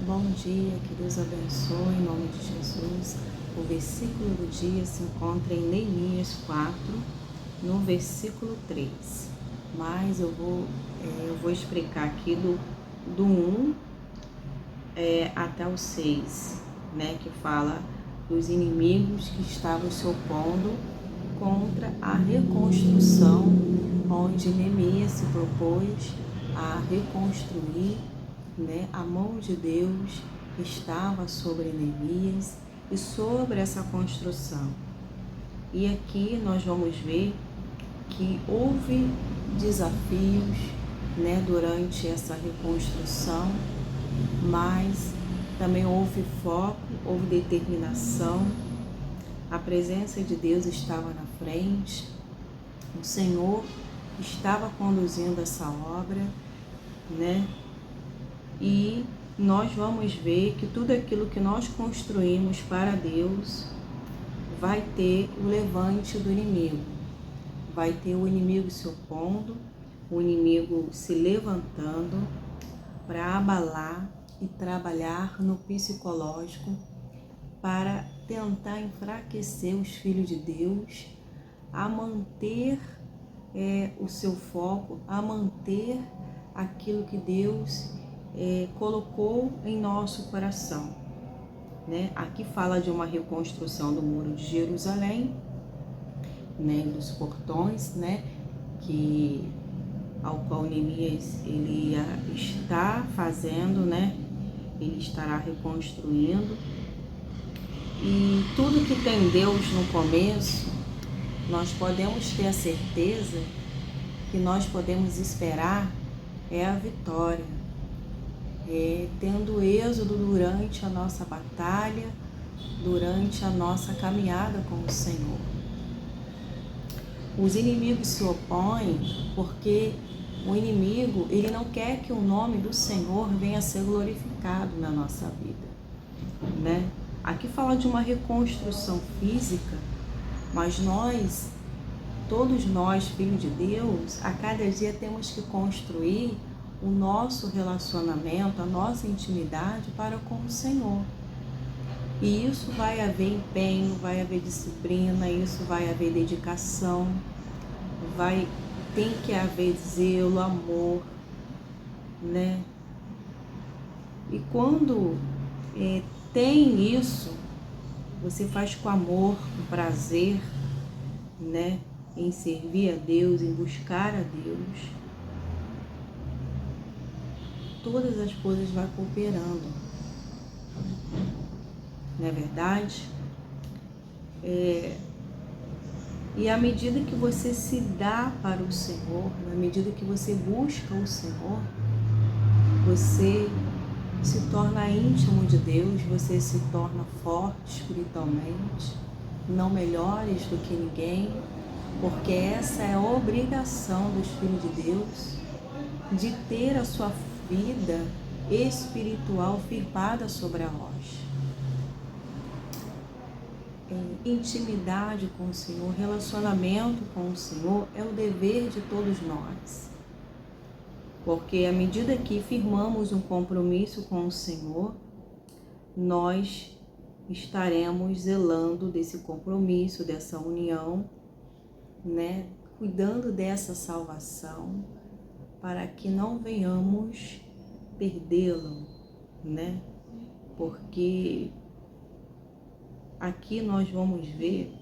Bom dia, que Deus abençoe em nome de Jesus. O versículo do dia se encontra em Neemias 4, no versículo 3. Mas eu vou explicar aqui do 1 até o 6, né, que fala dos inimigos que estavam se opondo contra a reconstrução, onde Neemias se propôs a reconstruir, né? A mão de Deus estava sobre Neemias e sobre essa construção. E aqui nós vamos ver que houve desafios, né, durante essa reconstrução, mas também houve foco, houve determinação. A presença de Deus estava na frente, o Senhor estava conduzindo essa obra, né? E nós vamos ver que tudo aquilo que nós construímos para Deus vai ter o levante do inimigo. Vai ter o inimigo se opondo, o inimigo se levantando para abalar e trabalhar no psicológico para tentar enfraquecer os filhos de Deus, a manter o seu foco, a manter aquilo que Deus colocou em nosso coração, né? Aqui fala de uma reconstrução do muro de Jerusalém, né, dos portões, né, ao qual Neemias ele está fazendo, né? Ele estará reconstruindo. E tudo que tem Deus no começo, nós podemos ter a certeza que nós podemos esperar a vitória, tendo êxodo durante a nossa batalha, durante a nossa caminhada com o Senhor. Os inimigos se opõem porque o inimigo ele não quer que o nome do Senhor venha a ser glorificado na nossa vida, né? Aqui fala de uma reconstrução física, mas todos nós, filhos de Deus, a cada dia temos que construir o nosso relacionamento, a nossa intimidade para com o Senhor. E isso vai haver empenho, vai haver disciplina, isso vai haver dedicação, tem que haver zelo, amor, né? E quando tem isso, você faz com amor, com prazer, né? Em servir a Deus, em buscar a Deus, todas as coisas vão cooperando, não é verdade? E à medida que você se dá para o Senhor, à medida que você busca o Senhor, você se torna íntimo de Deus, você se torna forte espiritualmente, não melhores do que ninguém, porque essa é a obrigação dos filhos de Deus, de ter a sua vida espiritual firmada sobre a rocha. Intimidade com o Senhor, relacionamento com o Senhor é o dever de todos nós. Porque à medida que firmamos um compromisso com o Senhor, nós estaremos zelando desse compromisso, dessa união, né? Cuidando dessa salvação, para que não venhamos perdê-lo, né? Porque aqui nós vamos ver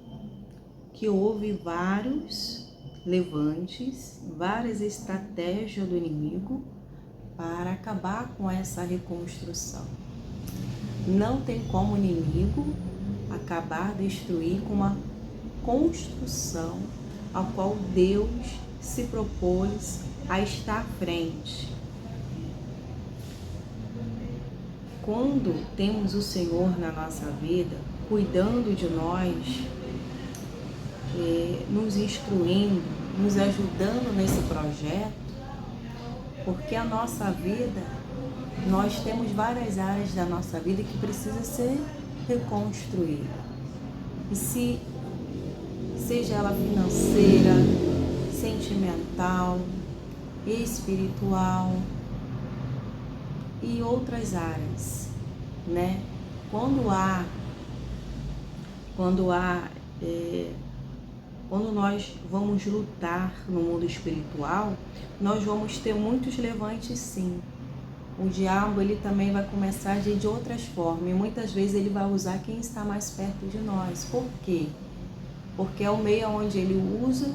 que houve vários levantes, várias estratégias do inimigo para acabar com essa reconstrução. Não tem como o inimigo acabar, destruir com uma construção ao qual Deus se propôs a estar à frente. Quando temos o Senhor na nossa vida, cuidando de nós, nos instruindo, nos ajudando nesse projeto, porque a nossa vida, nós temos várias áreas da nossa vida que precisa ser reconstruída. E seja ela financeira, sentimental, espiritual e outras áreas. né? Quando nós vamos lutar no mundo espiritual, nós vamos ter muitos levantes, sim. O diabo, ele também vai começar a agir de outras formas, e muitas vezes ele vai usar quem está mais perto de nós. Por quê? Porque é o meio onde ele usa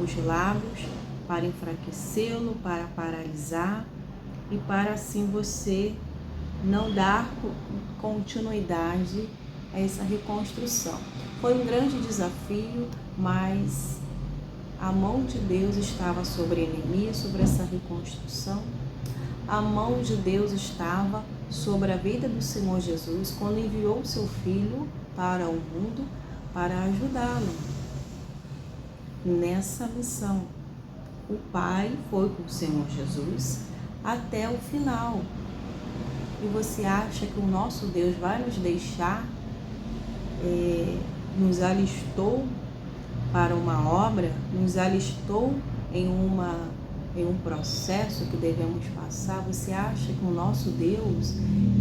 os lábios para enfraquecê-lo, para paralisar, e para assim você não dar continuidade a essa reconstrução. Foi um grande desafio, mas a mão de Deus estava sobre Neemias, sobre essa reconstrução. A mão de Deus estava sobre a vida do Senhor Jesus quando enviou o seu Filho para o mundo para ajudá-lo nessa missão. O Pai foi com o Senhor Jesus até o final. E você acha que o nosso Deus vai nos deixar, nos alistou para uma obra, nos alistou em um processo que devemos passar? Você acha que o nosso Deus,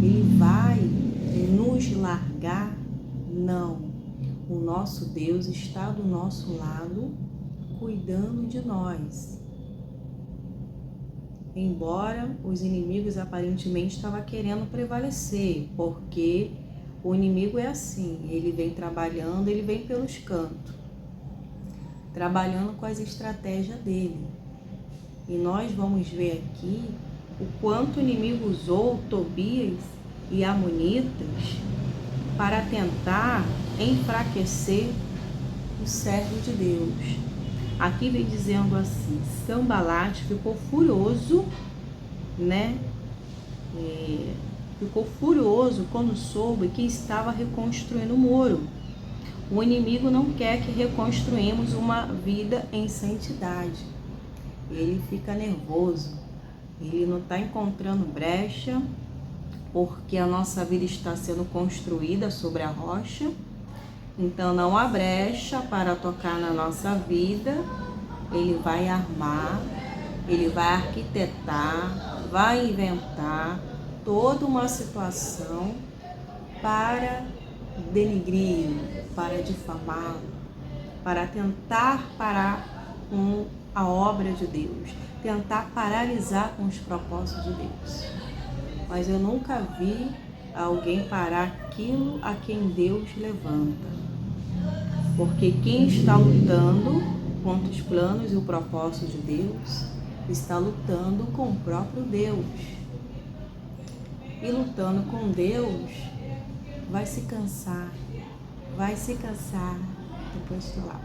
ele vai nos largar? Não. O nosso Deus está do nosso lado, cuidando de nós. Embora os inimigos aparentemente estavam querendo prevalecer, porque o inimigo é assim, ele vem trabalhando, ele vem pelos cantos, trabalhando com as estratégias dele. E nós vamos ver aqui o quanto o inimigo usou Tobias e Amonitas para tentar enfraquecer o servo de Deus. Aqui vem dizendo assim: Sanbalate ficou furioso, né? Ficou furioso quando soube que estava reconstruindo o muro. O inimigo não quer que reconstruímos uma vida em santidade. Ele fica nervoso, ele não está encontrando brecha, porque a nossa vida está sendo construída sobre a rocha. Então não há brecha para tocar na nossa vida. Ele vai armar, ele vai arquitetar, vai inventar toda uma situação para denigrir, para difamar, para tentar parar com a obra de Deus, tentar paralisar com os propósitos de Deus. Mas eu nunca vi alguém parar aquilo a quem Deus levanta. Porque quem está lutando contra os planos e o propósito de Deus, está lutando com o próprio Deus. E lutando com Deus, vai se cansar. Depois tu lá,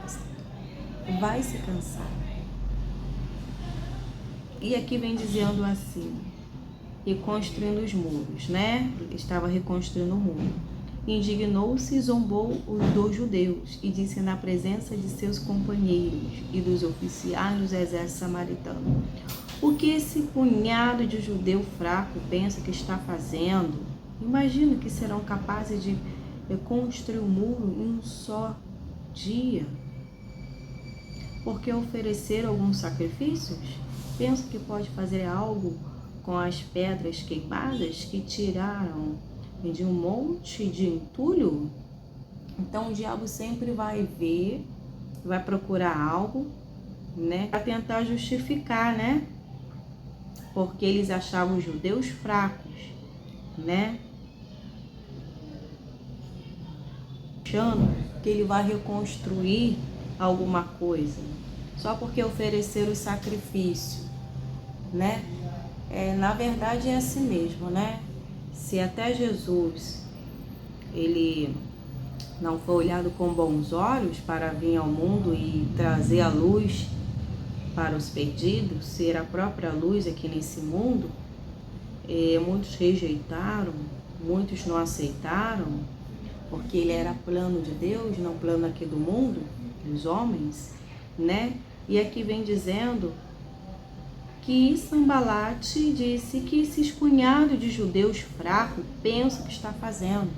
vai se cansar. E aqui vem dizendo assim: reconstruindo os muros, né? Estava reconstruindo o muro. Indignou-se e zombou dos judeus e disse na presença de seus companheiros e dos oficiais do exército samaritano: o que esse punhado de judeu fraco pensa que está fazendo? Imagina que serão capazes de construir o muro em um só dia? Porque ofereceram alguns sacrifícios? Pensa que pode fazer algo com as pedras queimadas que tiraram de um monte de entulho? Então o diabo sempre vai ver, vai procurar algo, né, para tentar justificar, né? Porque eles achavam os judeus fracos, né? Achando que ele vai reconstruir alguma coisa só porque ofereceram o sacrifício, né? Na verdade é assim mesmo, né? Se até Jesus, ele não foi olhado com bons olhos para vir ao mundo e trazer a luz para os perdidos, ser a própria luz aqui nesse mundo, muitos rejeitaram, muitos não aceitaram, porque ele era plano de Deus, não plano aqui do mundo, dos homens, né? E aqui vem dizendo que Sanbalate disse que esses punhados de judeus fracos pensam que está fazendo.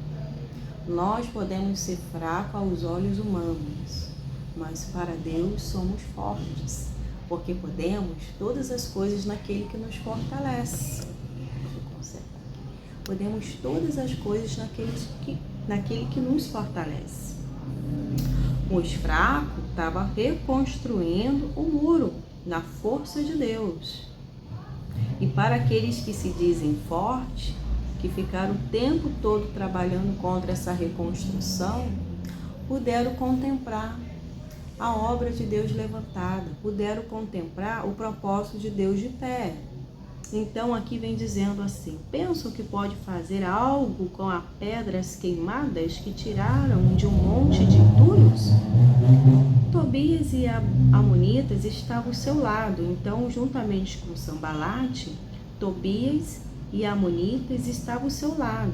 Nós podemos ser fracos aos olhos humanos, mas para Deus somos fortes, porque podemos todas as coisas naquele que nos fortalece. podemos todas as coisas naquele que nos fortalece. Os fracos estavam reconstruindo o muro na força de Deus. E para aqueles que se dizem fortes, que ficaram o tempo todo trabalhando contra essa reconstrução, puderam contemplar a obra de Deus levantada, puderam contemplar o propósito de Deus de pé. Então aqui vem dizendo assim: pensam que pode fazer algo com as pedras queimadas que tiraram de um monte de entulhos? Tobias e Amonitas estavam ao seu lado, então juntamente com Sambalate, Tobias e Amonitas estavam ao seu lado.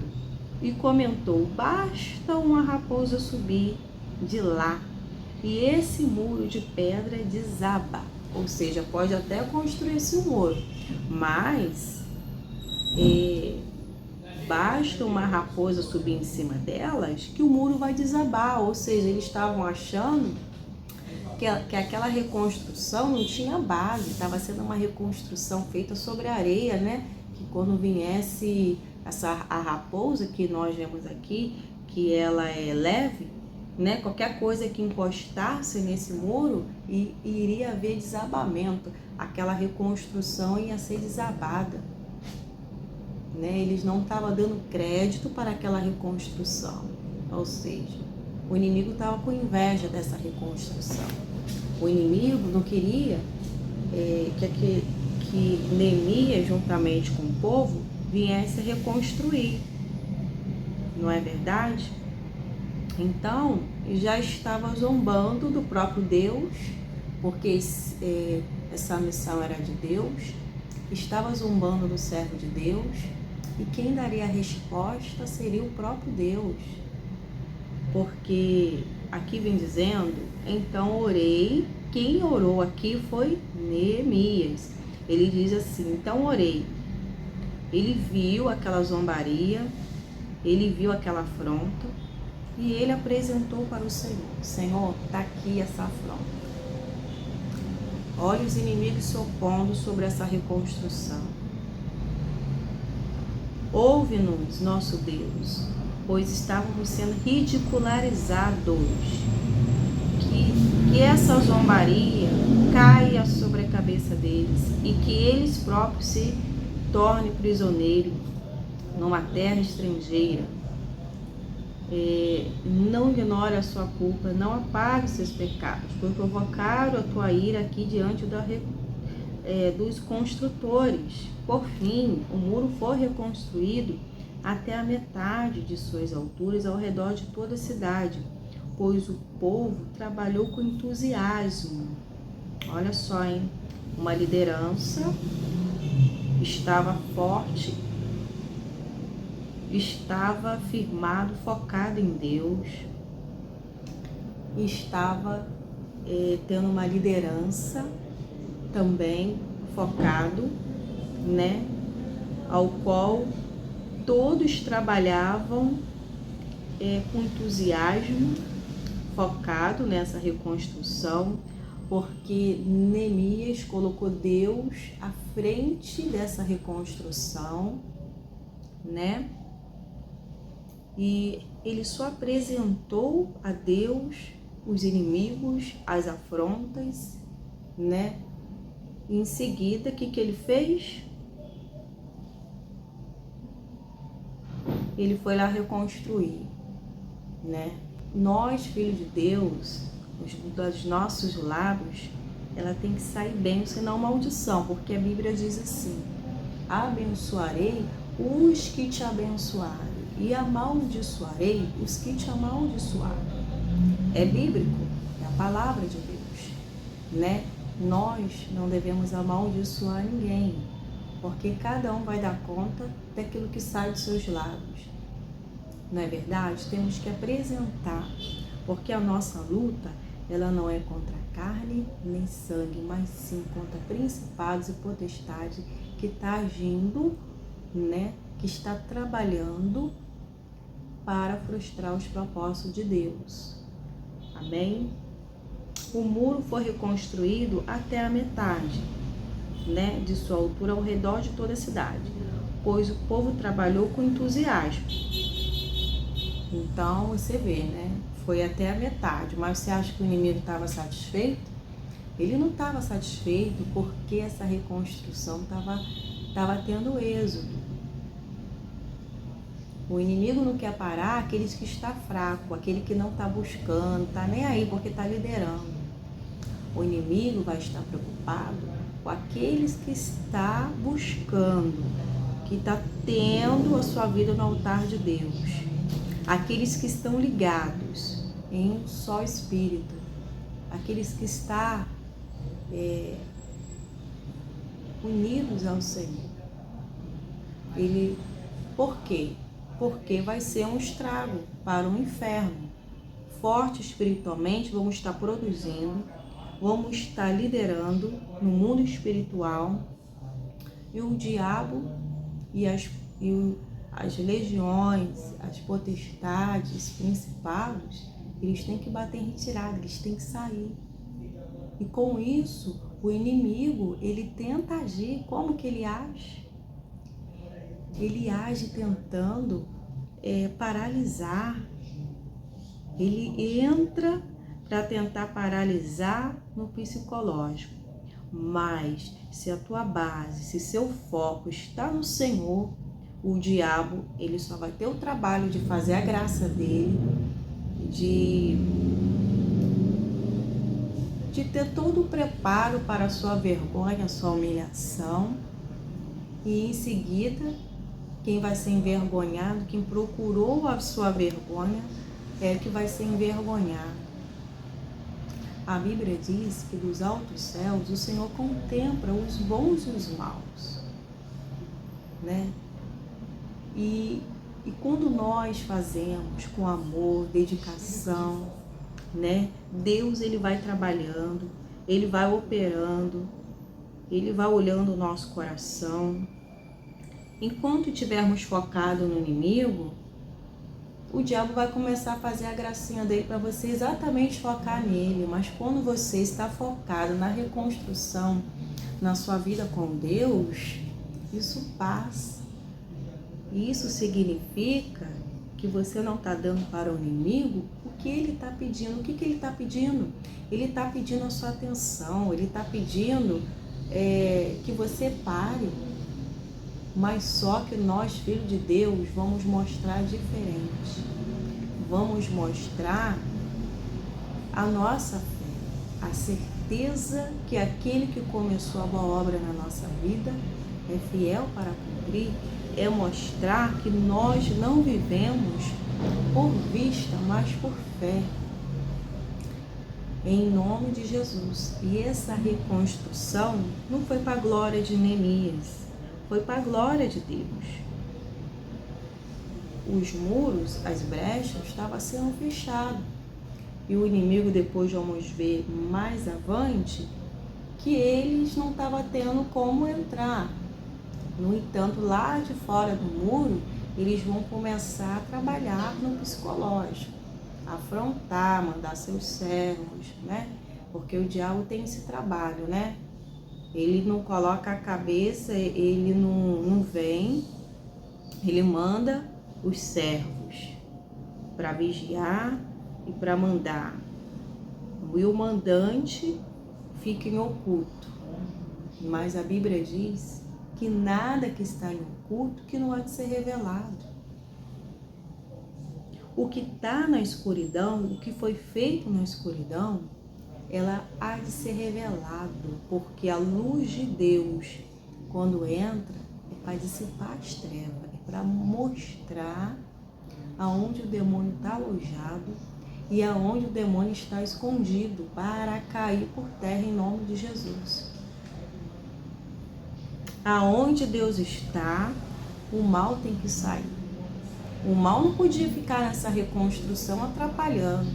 E comentou: basta uma raposa subir de lá e esse muro de pedra desaba. Ou seja, pode até construir esse muro, mas basta uma raposa subir em cima delas que o muro vai desabar. Ou seja, eles estavam achando que aquela reconstrução não tinha base, estava sendo uma reconstrução feita sobre a areia, né? Que quando viesse a raposa que nós vemos aqui, que ela é leve, né? Qualquer coisa que encostasse nesse muro iria haver desabamento, aquela reconstrução ia ser desabada, né? Eles não estavam dando crédito para aquela reconstrução, ou seja, o inimigo estava com inveja dessa reconstrução. O inimigo não queria que Neemias, juntamente com o povo, viesse a reconstruir, não é verdade? Então, já estava zombando do próprio Deus, porque essa missão era de Deus, estava zombando do servo de Deus, e quem daria a resposta seria o próprio Deus. Porque aqui vem dizendo, então orei, quem orou aqui foi Neemias. Ele diz assim, então orei. Ele viu aquela zombaria, ele viu aquela afronta, e ele apresentou para o Senhor. Senhor, está aqui essa afronta. Olha os inimigos se opondo sobre essa reconstrução. Ouve-nos, nosso Deus, pois estávamos sendo ridicularizados. Que essa zombaria caia sobre a cabeça deles e que eles próprios se tornem prisioneiros numa terra estrangeira. Não ignore a sua culpa, não apague os seus pecados, pois provocaram a tua ira aqui diante dos construtores. Por fim, o muro foi reconstruído até a metade de suas alturas ao redor de toda a cidade, pois o povo trabalhou com entusiasmo. Olha só, hein? Uma liderança estava forte, estava firmado, focado em Deus, estava tendo uma liderança também focado, né? Ao qual todos trabalhavam com entusiasmo, focado nessa reconstrução, porque Neemias colocou Deus à frente dessa reconstrução, né? E ele só apresentou a Deus os inimigos, as afrontas, né? E em seguida, o que ele fez? Ele foi lá reconstruir, né? Nós, filhos de Deus, dos nossos lábios, ela tem que sair bem, senão maldição, porque a Bíblia diz assim: abençoarei os que te abençoarem e amaldiçoarei os que te amaldiçoarem. É bíblico, é a palavra de Deus, né? Nós não devemos amaldiçoar ninguém, porque cada um vai dar conta daquilo que sai dos seus lábios. Não é verdade? Temos que apresentar, porque a nossa luta, ela não é contra carne nem sangue, mas sim contra principados e potestades que está agindo, né? Que está trabalhando para frustrar os propósitos de Deus. Amém? O muro foi reconstruído até a metade, né, de sua altura ao redor de toda a cidade. pois o povo trabalhou com entusiasmo. Então, você vê, né? Foi até a metade, mas você acha que o inimigo estava satisfeito? Ele não estava satisfeito porque essa reconstrução estava tendo êxodo. O inimigo não quer parar aqueles que está fraco, aquele que não está buscando, está nem aí porque está liderando. O inimigo vai estar preocupado com aqueles que está buscando, que está tendo a sua vida no altar de Deus. Aqueles que estão ligados em um só espírito. Aqueles que estão unidos ao Senhor. Por quê? Porque vai ser um estrago para o inferno. Forte espiritualmente, vamos estar produzindo, vamos estar liderando no mundo espiritual, e o diabo e as legiões, as potestades, principados, eles têm que bater em retirada, eles têm que sair. E com isso, o inimigo, ele tenta agir. Como que ele age? Ele age tentando paralisar. Ele entra para tentar paralisar no psicológico. Mas se a tua base, se seu foco está no Senhor, o diabo, ele só vai ter o trabalho de fazer a graça dele, de ter todo o preparo para a sua vergonha, a sua humilhação, e em seguida, quem vai ser envergonhado, quem procurou a sua vergonha, é que vai ser envergonhado. A Bíblia diz que dos altos céus o Senhor contempla os bons e os maus, né? E quando nós fazemos com amor, dedicação, né? Deus, ele vai trabalhando, ele vai operando, ele vai olhando o nosso coração. Enquanto estivermos focados no inimigo, o diabo vai começar a fazer a gracinha dele para você exatamente focar nele. Mas quando você está focado na reconstrução, na sua vida com Deus, isso passa. Isso significa que você não está dando para o inimigo o que ele está pedindo. O que ele está pedindo? Ele está pedindo a sua atenção, ele está pedindo que você pare. Mas só que nós, filhos de Deus, vamos mostrar diferente. Vamos mostrar a nossa fé, a certeza que aquele que começou a boa obra na nossa vida é fiel para cumprir. É mostrar que nós não vivemos por vista, mas por fé. Em nome de Jesus. E essa reconstrução não foi para a glória de Neemias, foi para a glória de Deus. Os muros, as brechas, estavam sendo fechados. E o inimigo, depois vamos ver mais avante, que eles não estavam tendo como entrar. No entanto, lá de fora do muro, eles vão começar a trabalhar no psicológico, afrontar, mandar seus servos, né? Porque o diabo tem esse trabalho, né? Ele não coloca a cabeça, ele não vem, ele manda os servos para vigiar e para mandar. E o mandante fica em oculto. Mas a Bíblia diz que nada que está em oculto que não há de ser revelado. O que está na escuridão, o que foi feito na escuridão, ela há de ser revelado, porque a luz de Deus, quando entra, é para dissipar as trevas, é para mostrar aonde o demônio está alojado e aonde o demônio está escondido, para cair por terra em nome de Jesus. Aonde Deus está, o mal tem que sair. O mal não podia ficar nessa reconstrução atrapalhando,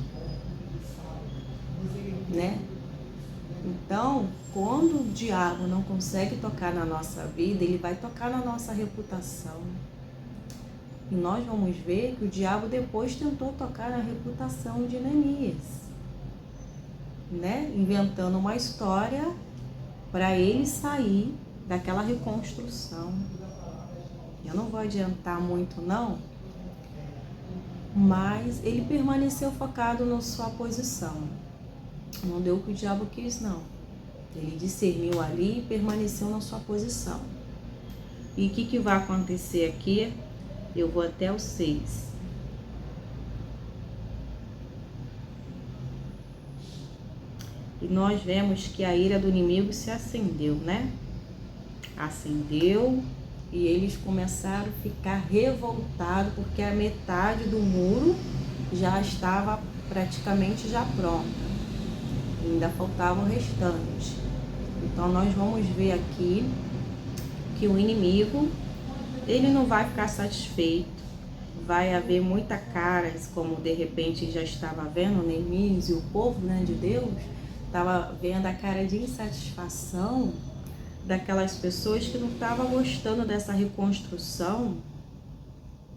né? Então, quando o diabo não consegue tocar na nossa vida, ele vai tocar na nossa reputação. E nós vamos ver que o diabo depois tentou tocar na reputação de Neemias, né? Inventando uma história para ele sair daquela reconstrução. Eu não vou adiantar muito não, mas ele permaneceu focado na sua posição. Não deu o que o diabo quis, não. Ele discerniu ali e permaneceu na sua posição. E o que vai acontecer aqui? Eu vou até o 6. E nós vemos que a ira do inimigo se acendeu, né? Acendeu e eles começaram a ficar revoltados porque a metade do muro já estava praticamente já pronta. Ainda faltava o restante. Então nós vamos ver aqui que o inimigo, ele não vai ficar satisfeito. Vai haver muita caras, como de repente já estava vendo Neemias e o povo, né, de Deus, estava vendo a cara de insatisfação daquelas pessoas que não estavam gostando dessa reconstrução,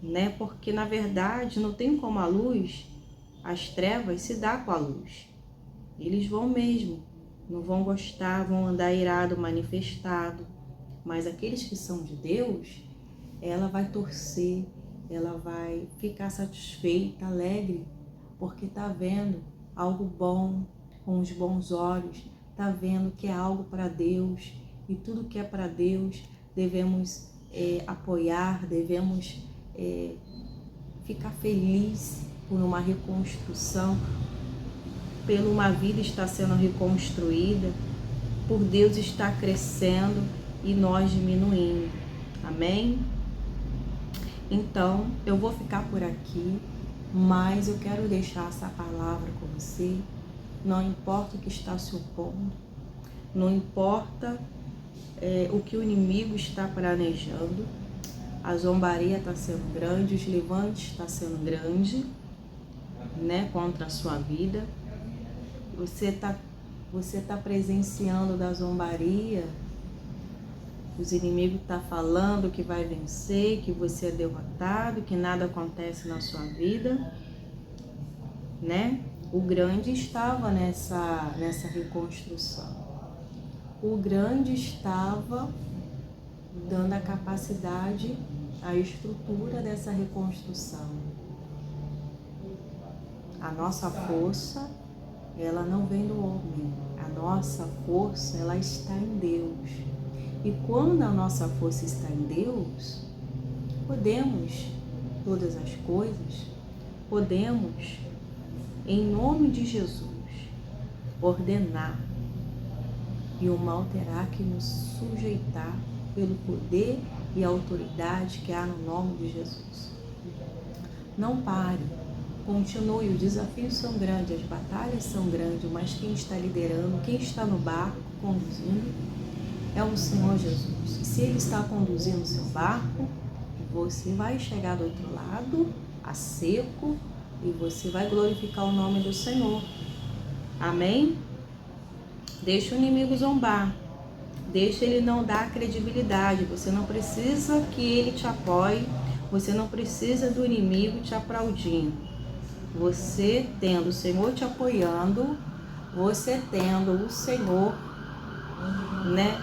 né? Porque na verdade não tem como a luz, as trevas se dá com a luz. Eles vão mesmo, não vão gostar, vão andar irado, manifestado. Mas aqueles que são de Deus, ela vai torcer, ela vai ficar satisfeita, alegre, porque está vendo algo bom, com os bons olhos, está vendo que é algo para Deus, e tudo que é para Deus devemos apoiar, devemos ficar feliz por uma reconstrução, por uma vida estar sendo reconstruída, por Deus estar crescendo e nós diminuindo. Amém? Então, eu vou ficar por aqui, mas eu quero deixar essa palavra com você. Não importa o que está se opondo, não importa o que o inimigo está planejando, a zombaria está sendo grande, os levantes está sendo grande, né, contra a sua vida. Você tá presenciando da zombaria, os inimigos estão falando que vai vencer, que você é derrotado, que nada acontece na sua vida, né? O grande estava nessa reconstrução. O grande estava dando a capacidade, a estrutura dessa reconstrução. A nossa força, ela não vem do homem. A nossa força, ela está em Deus. E quando a nossa força está em Deus, podemos todas as coisas, podemos, em nome de Jesus, ordenar e o mal terá que nos sujeitar pelo poder e autoridade que há no nome de Jesus. Não pare, continue, os desafios são grandes, as batalhas são grandes, mas quem está liderando, quem está no barco conduzindo é o Senhor Jesus. E se Ele está conduzindo o seu barco, você vai chegar do outro lado, a seco, e você vai glorificar o nome do Senhor. Amém? Deixa o inimigo zombar. Deixa ele não dar credibilidade. Você não precisa que ele te apoie. Você não precisa do inimigo te aplaudindo. Você tendo o Senhor te apoiando, você tendo o Senhor, né,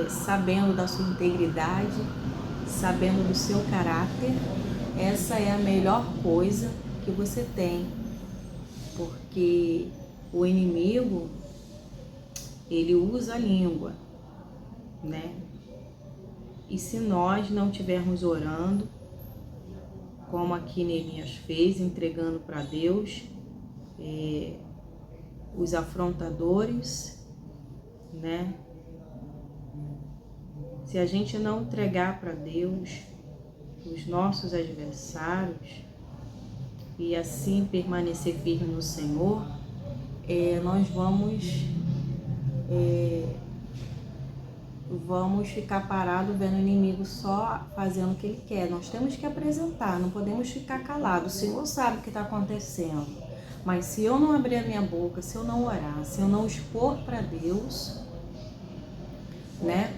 sabendo da sua integridade, sabendo do seu caráter, essa é a melhor coisa que você tem. Porque o inimigo, ele usa a língua, né? E se nós não estivermos orando, como aqui Neemias fez, entregando para Deus os afrontadores, né? Se a gente não entregar para Deus os nossos adversários e assim permanecer firme no Senhor, nós vamos ficar parados vendo o inimigo só fazendo o que ele quer. Nós temos que apresentar, não podemos ficar calados. O Senhor sabe o que está acontecendo, mas se eu não abrir a minha boca, se eu não orar, se eu não expor para Deus, né?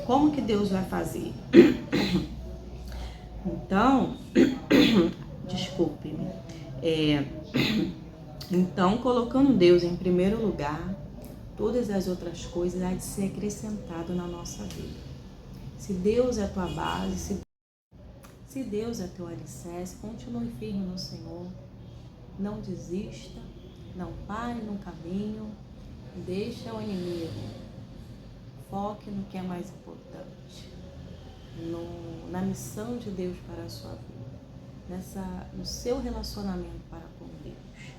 Como que Deus vai fazer? Então, desculpe-me. Então, colocando Deus em primeiro lugar, todas as outras coisas há de ser acrescentado na nossa vida. Se Deus é a tua base, se Deus é teu alicerce, continue firme no Senhor. Não desista, não pare no caminho, deixa o inimigo. Foque no que é mais importante, na missão de Deus para a sua vida, no seu relacionamento para com Deus.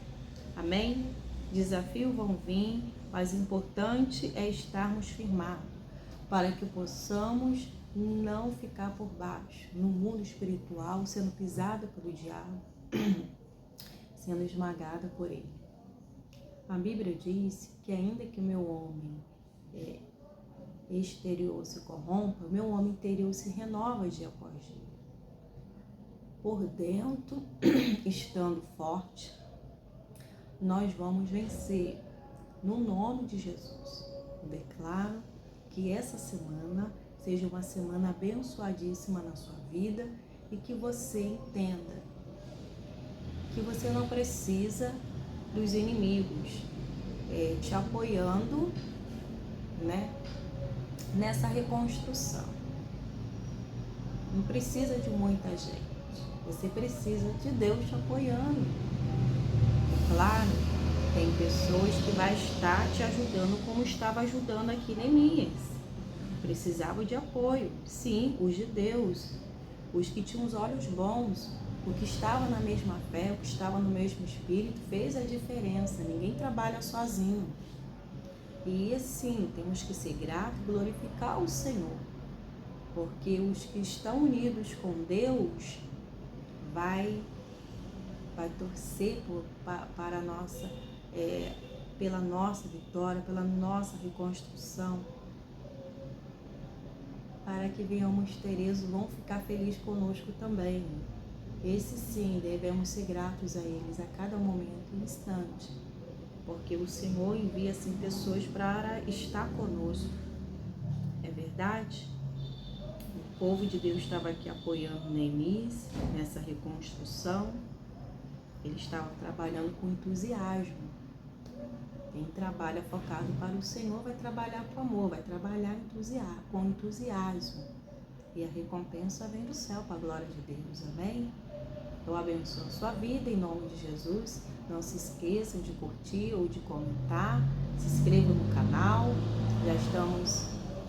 Amém? Desafios vão vir, mas o importante é estarmos firmados, para que possamos não ficar por baixo, no mundo espiritual, sendo pisada pelo diabo, sendo esmagada por ele. A Bíblia diz que ainda que o meu homem exterior se corrompa, o meu homem interior se renova dia após dia. Por dentro, estando forte, nós vamos vencer, no nome de Jesus. Eu declaro que essa semana seja uma semana abençoadíssima na sua vida e que você entenda que você não precisa dos inimigos te apoiando, né, nessa reconstrução. Não precisa de muita gente, você precisa de Deus te apoiando. Claro, tem pessoas que vai estar te ajudando como estava ajudando aqui Neemias. Precisava de apoio, sim, os de Deus, os que tinham os olhos bons, o que estava na mesma fé, o que estava no mesmo espírito, fez a diferença. Ninguém trabalha sozinho. E assim, temos que ser gratos e glorificar o Senhor, porque os que estão unidos com Deus vai torcer para a nossa, pela nossa vitória, pela nossa reconstrução, para que venhamos ter êxito, vão ficar felizes conosco também. Esse sim, devemos ser gratos a eles a cada momento e instante, porque o Senhor envia assim pessoas para estar conosco. É verdade? O povo de Deus estava aqui apoiando Neemias nessa reconstrução. Ele estava trabalhando com entusiasmo. Quem trabalha focado para o Senhor vai trabalhar com amor, vai trabalhar com entusiasmo. E a recompensa vem do céu para a glória de Deus, amém? Eu abençoo a sua vida em nome de Jesus. Não se esqueçam de curtir ou de comentar. Se inscreva no canal. Já estamos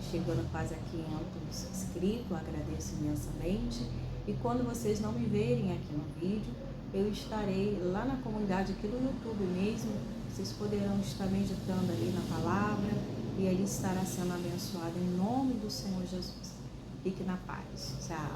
chegando quase a 500 inscritos. Agradeço imensamente. E quando vocês não me verem aqui no vídeo, eu estarei lá na comunidade, aqui no YouTube mesmo. Vocês poderão estar meditando ali na palavra e ali estará sendo abençoado em nome do Senhor Jesus. Fique na paz. Tchau.